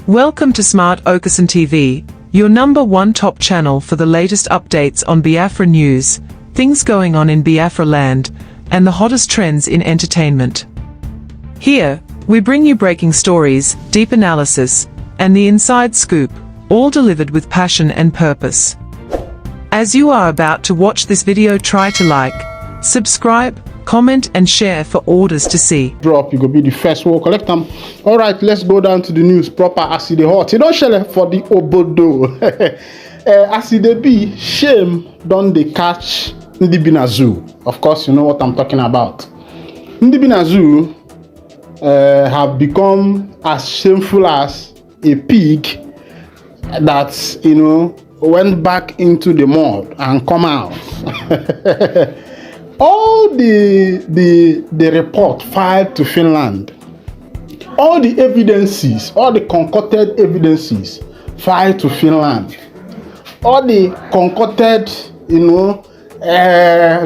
Welcome to Smart Okasan TV, your #1 top channel for the latest updates on Biafra news, things going on in Biafra land, and the hottest trends in entertainment. Here, we bring you breaking stories, deep analysis, and the inside scoop, all delivered with passion and purpose. As you are about to watch this video, try to like, subscribe, comment and share for orders to see. Drop, you go be the first one collect them. All right, let's go down to the news proper as it hot. You don't share for the obodo. As it be, shame don't they catch Ndibina Zoo. Of course, you know what I'm talking about. Ndibina Zoo have become as shameful as a pig that, you know, went back into the mud and come out. All the report filed to Finland, all the evidences, all the concocted evidences filed to Finland, all the concocted, you know,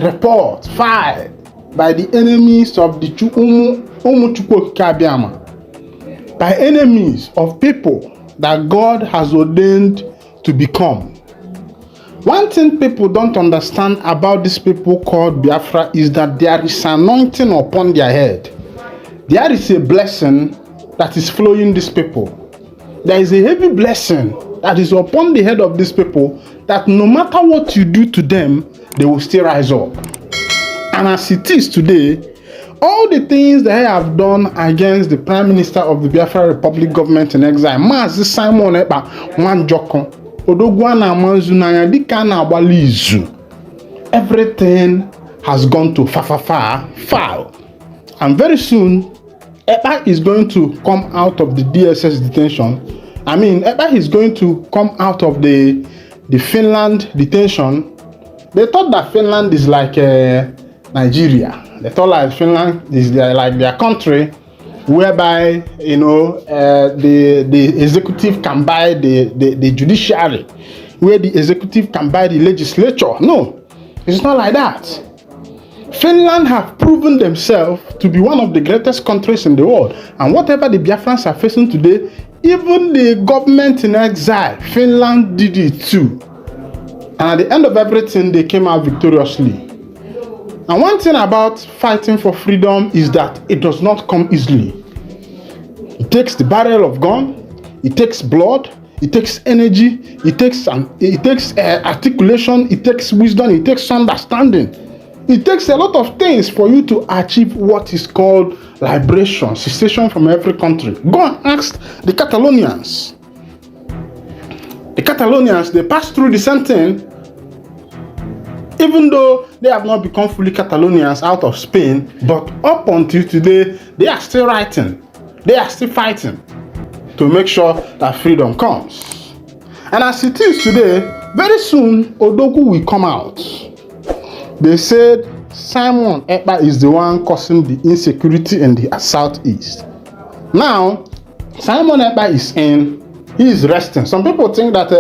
report filed by the enemies of the by enemies of people that God has ordained to become. One thing people don't understand about these people called Biafra is that there is anointing upon their head. There is a blessing that is flowing these people. There is a heavy blessing that is upon the head of these people that no matter what you do to them, they will still rise up. And as it is today, all the things they have done against the Prime Minister of the Biafra Republic government in exile, Mazi Simon Ekpa Wanjoko, everything has gone to far. And very soon, Ekpa is going to come out of the DSS detention. I mean, Ekpa is going to come out of the Finland detention. They thought that Finland is like Nigeria. They thought like Finland is like their country, whereby, you know, the executive can buy the judiciary, where the executive can buy the legislature. No, it's not like that. Finland have proven themselves to be one of the greatest countries in the world, and whatever the Biafrans are facing today, even the government in exile, Finland did it too. And at the end of everything, they came out victoriously. And one thing about fighting for freedom is that it does not come easily. It takes the barrel of gun, it takes blood, it takes energy, it takes articulation, it takes wisdom, it takes understanding. It takes a lot of things for you to achieve what is called liberation, secession from every country. Go and ask the Catalonians. The Catalonians, they passed through the same thing. Even though they have not become fully Catalonians out of Spain, but up until today, they are still writing. They are still fighting to make sure that freedom comes. And as it is today, very soon, Odogu will come out. They said Simon Ekpa is the one causing the insecurity in the southeast. Now, Simon Ekpa is in. He is resting. Some people think that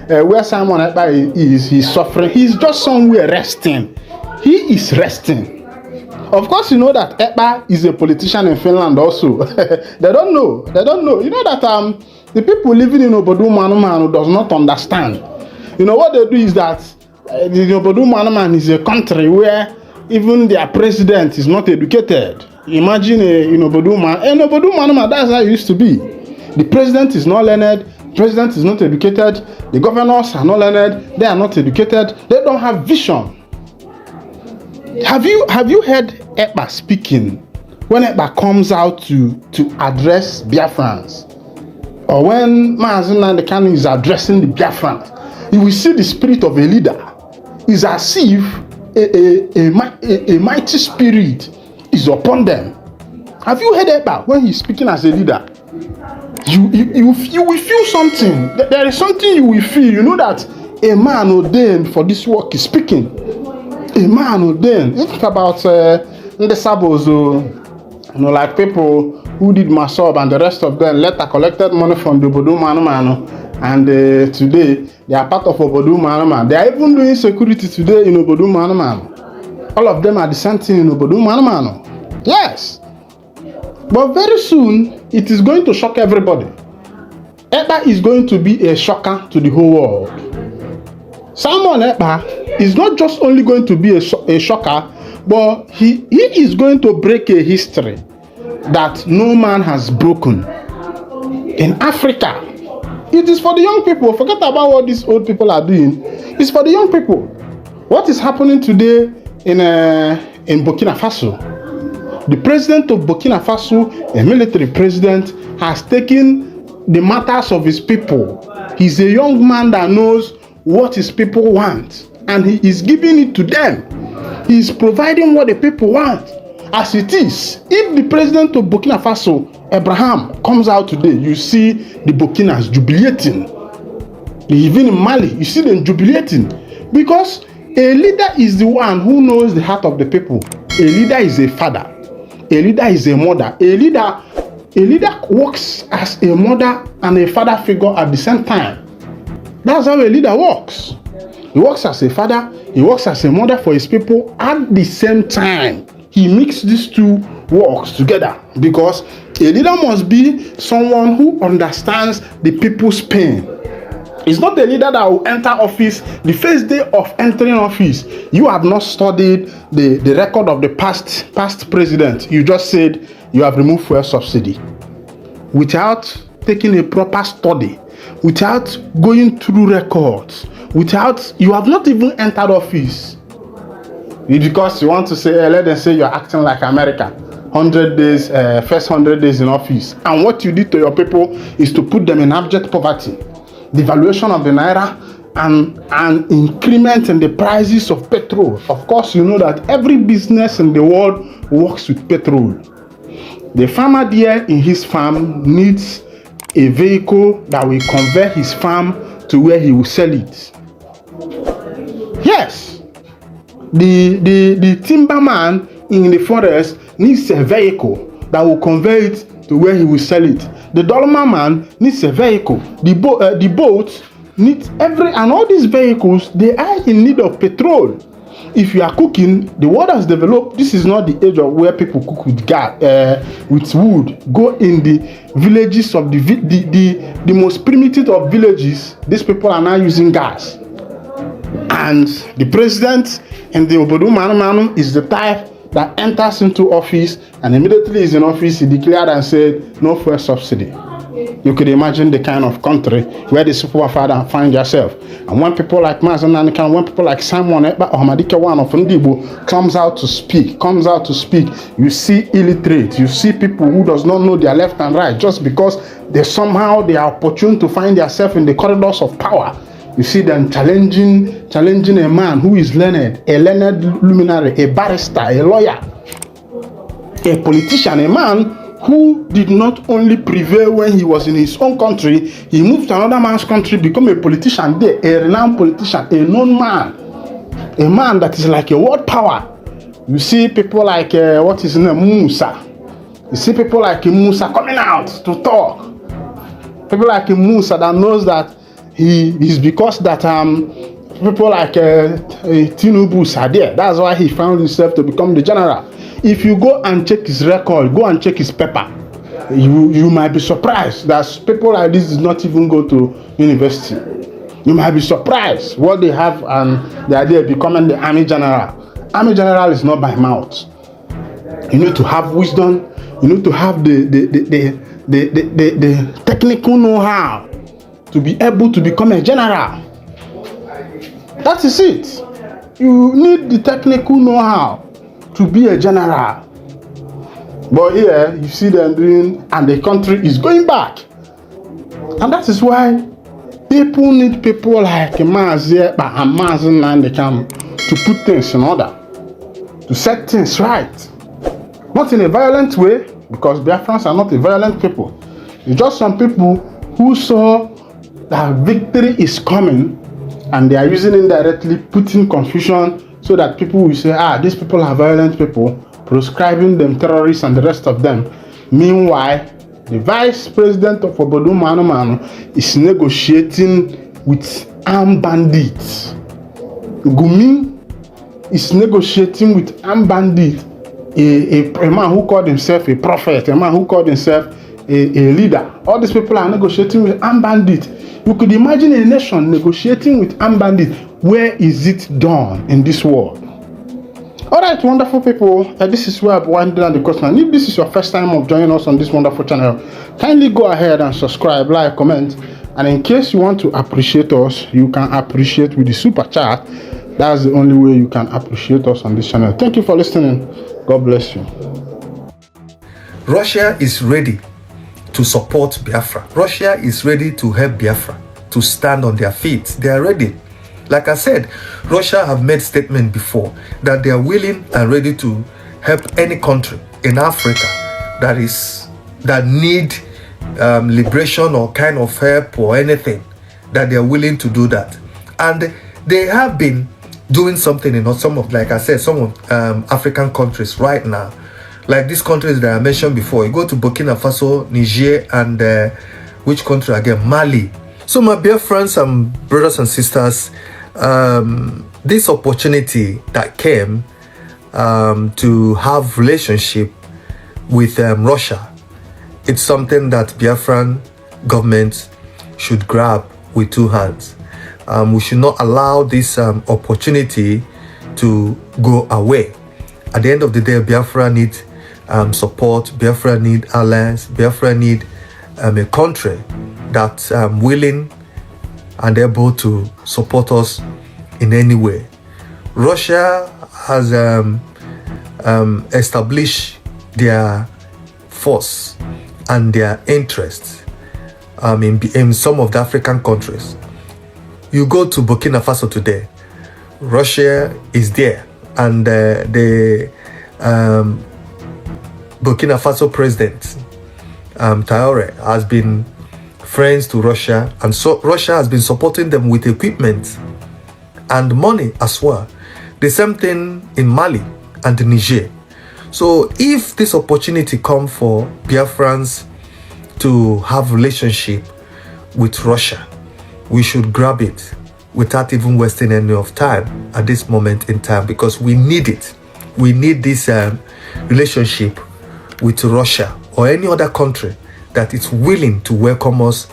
where Simon Ekpa is, he's suffering. He's just somewhere resting. He is resting. Of course, you know that Ekpa is a politician in Finland also. They don't know. You know that the people living in Obodu Manumanu does not understand. You know what they do is that the Obodu Manuman is a country where even their president is not educated. Imagine in Obodu Manuman, that's how it used to be. The president is not learned, president is not educated, the governors are not learned, they are not educated, they don't have vision. Have you heard Ekpa speaking when Ekpa comes out to address Biafrans? Or when Mazi Nnamdi Kanu is addressing the Biafrans, you will see the spirit of a leader. It's as if a mighty spirit is upon them. Have you heard Ekpa when he's speaking as a leader? You will feel something. There is something you will feel. You know that a man ordained for this work is speaking. A man ordained. Think about Ndesabozo, you know, like people who did Masob and the rest of them later collected money from the Obodu Manumanu, and today they are part of Obodu Manumanu. They are even doing security today in Obodu Manumanu. All of them are the same thing in Obodu Manumanu. Yes. But very soon, it is going to shock everybody. Ekpa is going to be a shocker to the whole world. Simon Ekpa is not just only going to be a shocker, but he is going to break a history that no man has broken in Africa. It is for the young people. Forget about what these old people are doing. It's for the young people. What is happening today in Burkina Faso? The president of Burkina Faso, a military president, has taken the matters of his people. He's a young man that knows what his people want, and he is giving it to them. He is providing what the people want. As it is, if the president of Burkina Faso, Abraham, comes out today, you see the Burkinas jubilating. Even in Mali, you see them jubilating. Because a leader is the one who knows the heart of the people. A leader is a father. A leader is a mother. A leader works as a mother and a father figure at the same time. That's how a leader works. He works as a father, he works as a mother for his people at the same time. He mixes these two works together, because a leader must be someone who understands the people's pain. It's not a leader that will enter office the first day of entering office. You have not studied the record of the past president. You just said you have removed fuel subsidy without taking a proper study, without going through records, you have not even entered office. It's because you want to say, let them say you're acting like America. 100 days, first 100 days in office. And what you did to your people is to put them in abject poverty. Devaluation of the naira and increment in the prices of petrol. Of course, you know that every business in the world works with petrol. The farmer there in his farm needs a vehicle that will convert his farm to where he will sell it. Yes, the timberman in the forest needs a vehicle that will convey it to where he will sell it. The dollar man needs a vehicle. The boat needs and all these vehicles, they are in need of petrol. If you are cooking, the world has developed. This is not the age of where people cook with gas, with wood. Go in the villages of the most primitive of villages. These people are now using gas. And the president in the Obodo Manu is the type that enters into office, and immediately is in office, he declared and said, no fuel subsidy. You could imagine the kind of country where the people find yourself. And when people like Mazen Nanikan, when people like Simon Ekpa or Madike Wan of Ndibo comes out to speak, you see illiterate, you see people who does not know their left and right just because they are opportune to find themselves in the corridors of power. You see them challenging a man who is learned, a learned luminary, a barrister, a lawyer, a politician, a man who did not only prevail when he was in his own country, he moved to another man's country, become a politician there, a renowned politician, a known man, a man that is like a world power. You see people like, what is his name, Musa. You see people like Musa coming out to talk. People like Musa that knows that he is because that people like tinubu are there. That's why he found himself to become the general. If you go and check his record, go and check his paper, you might be surprised that people like this did not even go to university. You might be surprised what they have, and the idea of becoming the army general. Army general is not by mouth. You need to have wisdom. You need to have the technical know-how to be able to become a general. That is it. You need the technical know-how to be a general. But here, you see them doing, and the country is going back. And that is why people need people like Mazen and Mazen Nandekam to put things in order, to set things right. Not in a violent way, because Biafrans are not a violent people. It's just some people who saw that victory is coming, and they are using indirectly, putting confusion so that people will say, these people are violent people, proscribing them terrorists and the rest of them. Meanwhile, the vice president of Obodo Manu is negotiating with armed bandits. Gumi is negotiating with armed bandits. A man who called himself a prophet, a man who called himself a leader. All these people are negotiating with armed bandits. You could imagine a nation negotiating with armed bandits. Where is it done in this world? All right, wonderful people. This is where I'm winding down the question. And if this is your first time of joining us on this wonderful channel, kindly go ahead and subscribe, like, comment. And in case you want to appreciate us, you can appreciate with the super chat. That's the only way you can appreciate us on this channel. Thank you for listening. God bless you. Russia is ready to support Biafra. Russia is ready to help Biafra to stand on their feet. They are ready. Like I said, Russia have made statement before that they are willing and ready to help any country in Africa that need liberation or kind of help or anything, that they are willing to do that. And they have been doing something in some of, like I said, some of African countries right now. Like these countries that I mentioned before. You go to Burkina Faso, Niger, and which country again? Mali. So my dear friends and brothers and sisters, this opportunity that came to have relationship with Russia, it's something that Biafran government should grab with two hands. We should not allow this opportunity to go away. At the end of the day, Biafra needs support, Biafra need alliance, Biafra need a country that's willing and able to support us in any way. Russia has established their force and their interests in some of the African countries. You go to Burkina Faso today, Russia is there, and the Burkina Faso president Traoré has been friends to Russia, and so Russia has been supporting them with equipment and money as well. The same thing in Mali and Niger. So if this opportunity comes for Biafrans to have relationship with Russia, we should grab it without even wasting any of time at this moment in time, because we need it. We need this relationship with Russia or any other country that is willing to welcome us,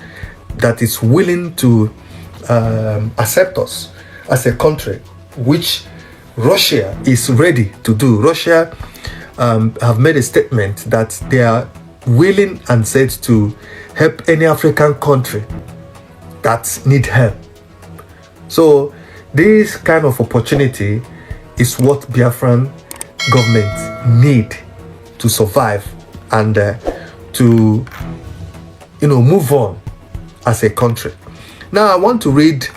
that is willing to accept us as a country, which Russia is ready to do. Russia have made a statement that they are willing and said to help any African country that need help. So this kind of opportunity is what Biafran government need to survive and to move on as a country. Now I want to read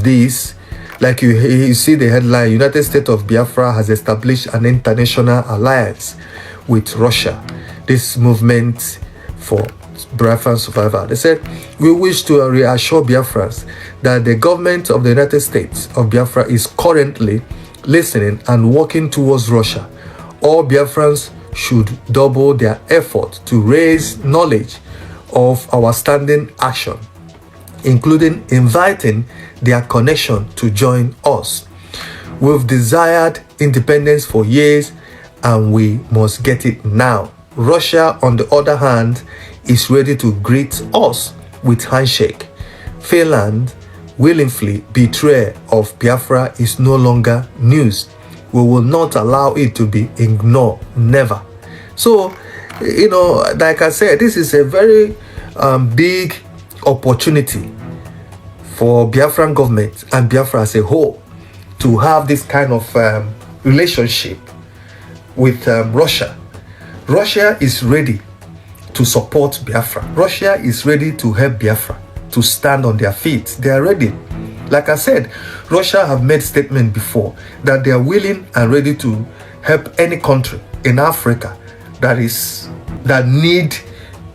this. Like you see the headline: United States of Biafra has established an international alliance with Russia. This movement for Biafran survival. They said, we wish to reassure Biafrans that the government of the United States of Biafra is currently listening and working towards Russia. All Biafrans should double their effort to raise knowledge of our standing action, including inviting their connection to join us. We've desired independence for years and we must get it now. Russia, on the other hand, is ready to greet us with handshake. Finland willingly betrayal of Biafra is no longer news. We will not allow it to be ignored, never. So, like I said, this is a very big opportunity for Biafran government and Biafra as a whole to have this kind of relationship with Russia. Russia is ready to support Biafra. Russia is ready to help Biafra to stand on their feet. They are ready. Like I said, Russia have made statement before that they are willing and ready to help any country in Africa that need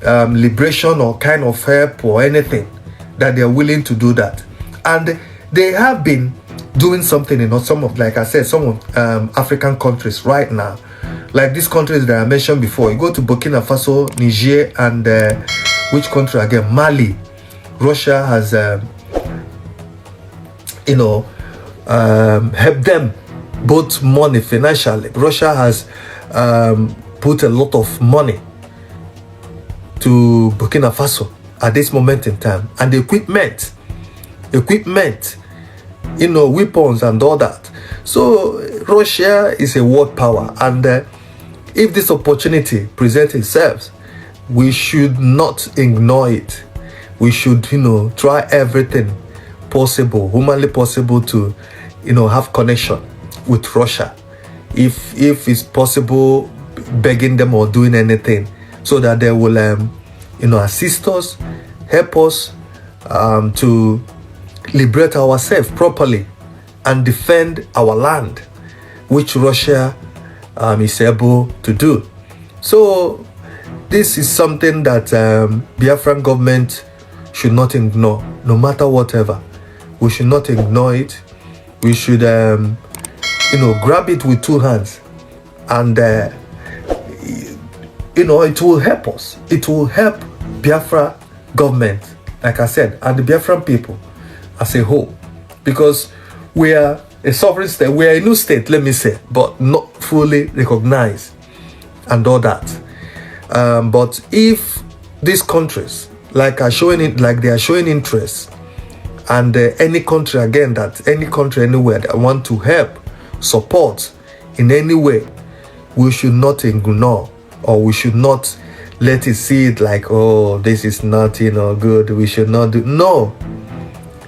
liberation or kind of help or anything, that they are willing to do that. And they have been doing something in some of, like I said, some of African countries right now. Like these countries that I mentioned before. You go to Burkina Faso, Niger, and which country again? Mali. Russia has helped them both money financially. Russia has put a lot of money to Burkina Faso at this moment in time, and the equipment, weapons and all that. So Russia is a world power, and if this opportunity presents itself, we should not ignore it. We should, try everything possible, humanly possible, to, have connection with Russia. If it's possible, begging them or doing anything, so that they will, assist us, help us to liberate ourselves properly and defend our land, which Russia is able to do. So this is something that Biafran government should not ignore, no matter whatever. We should not ignore it. We should, grab it with two hands, and it will help us. It will help Biafra government, like I said, and the Biafran people as a whole, because we are a sovereign state. We are a new state, let me say, but not fully recognized and all that. But if these countries, like they are showing interest, and any country anywhere that want to help, support in any way, we should not ignore, or we should not let it see it like, oh, this is nothing or good, we should not do. No.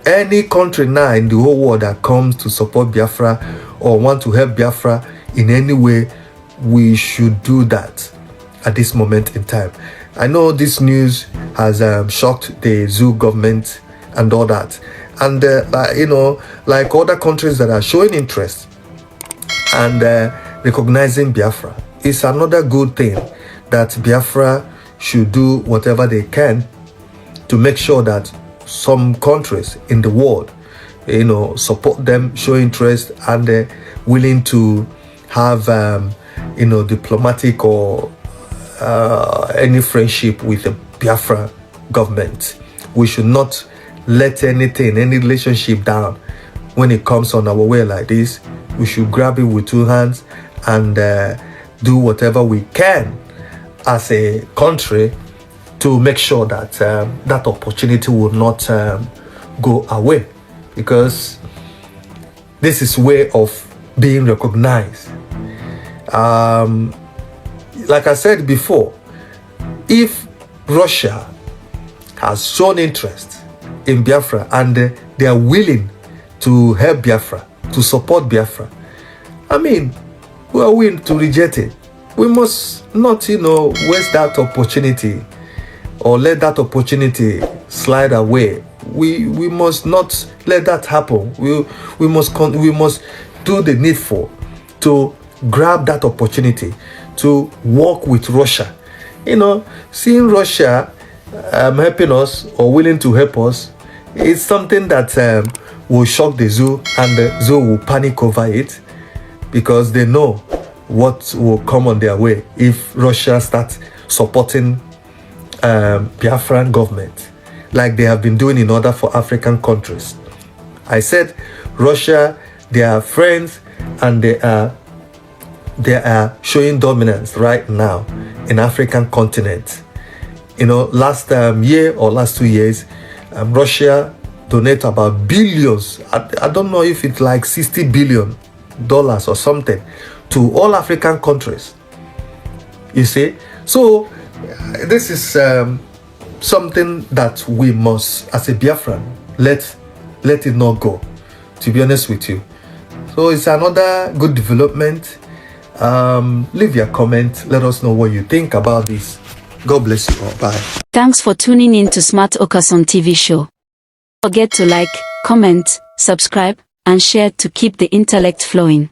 Any country now in the whole world that comes to support Biafra or want to help Biafra in any way, we should do that at this moment in time. I know this news has shocked the zoo government and all that, and like other countries that are showing interest and recognizing Biafra, it's another good thing that Biafra should do whatever they can to make sure that some countries in the world, support them, show interest, and willing to have, diplomatic or any friendship with the Biafra government. We should not let any relationship down when it comes on our way like this. We should grab it with two hands and do whatever we can as a country to make sure that that opportunity will not go away, because this is way of being recognized. Like I said before, if Russia has shown interest in Biafra and they are willing to help Biafra, to support Biafra, I mean, we are willing to reject it. We must not, waste that opportunity or let that opportunity slide away. We must not let that happen. We must do the needful to grab that opportunity to work with Russia. Seeing Russia helping us or willing to help us is something that will shock the zoo, and the zoo will panic over it, because they know what will come on their way if Russia starts supporting Biafran government like they have been doing in other African countries. I said Russia, they are friends, and they are showing dominance right now in African continent. Last year or last 2 years, Russia donate about billions. I don't know if it's like $60 billion or something to all African countries. You see, so this is something that we must, as a Biafran, let it not go, to be honest with you. So it's another good development. Leave your comment, let us know what you think about this. God bless you all. Bye. Thanks for tuning in to Smart Okason TV show. Don't forget to like, comment, subscribe, and share to keep the intellect flowing.